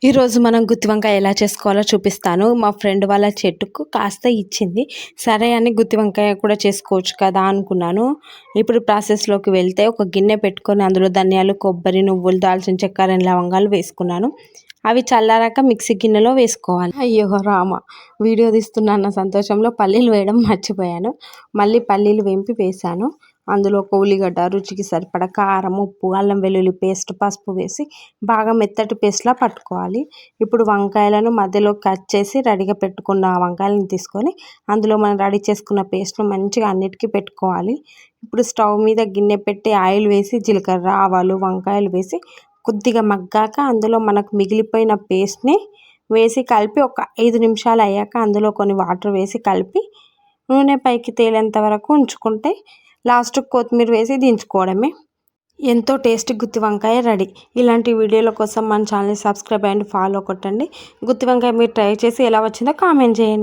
ఈరోజు మనం గుత్తి వంకాయ ఎలా చేసుకోవాలో చూపిస్తాను. మా ఫ్రెండ్ వాళ్ళ చెట్టుకు కాస్త ఇచ్చింది. సరే అని గుత్తి వంకాయ కూడా చేసుకోవచ్చు కదా అనుకున్నాను. ఇప్పుడు ప్రాసెస్లోకి వెళ్తే ఒక గిన్నె పెట్టుకొని అందులో ధనియాలు, కొబ్బరి, నువ్వులు, దాల్చిన చెక్క, 2 లవంగాలు వేసుకున్నాను. అవి చల్లారాక మిక్సీ గిన్నెలో వేసుకోవాలి. అయ్యో రామ, వీడియో తీస్తున్నా అన్న సంతోషంలో పల్లీలు వేయడం మర్చిపోయాను. మళ్ళీ పల్లీలు వేంపి వేశాను. అందులో ఒక ఉల్లిగడ్డ, రుచికి సరిపడ కారం, ఉప్పు, అల్లం వెల్లుల్లి పేస్ట్, పసుపు వేసి బాగా మెత్తటి పేస్ట్లా పట్టుకోవాలి. ఇప్పుడు వంకాయలను మధ్యలో కట్ చేసి రెడీగా పెట్టుకున్న వంకాయలను తీసుకొని అందులో మనం రెడీ చేసుకున్న పేస్ట్ను మంచిగా అన్నిటికీ పెట్టుకోవాలి. ఇప్పుడు స్టవ్ మీద గిన్నె పెట్టి ఆయిల్ వేసి జీలకర్ర, ఆవాలు, వంకాయలు వేసి కొద్దిగా మగ్గాక అందులో మనకు మిగిలిపోయిన పేస్ట్ని వేసి కలిపి ఒక 5 నిమిషాలు అయ్యాక అందులో కొన్ని వాటర్ వేసి కలిపి నూనె పైకి తేలేంత వరకు ఉంచుకుంటే లాస్ట్కి కొత్తిమీర వేసి దించుకోవడమే. ఎంతో టేస్టీ గుత్తి వంకాయ రెడీ. ఇలాంటి వీడియోల కోసం మన ఛానల్ని సబ్స్క్రైబ్ అండ్ ఫాలో కొట్టండి. గుత్తి వంకాయ మీరు ట్రై చేసి ఎలా వచ్చిందో కామెంట్ చేయండి.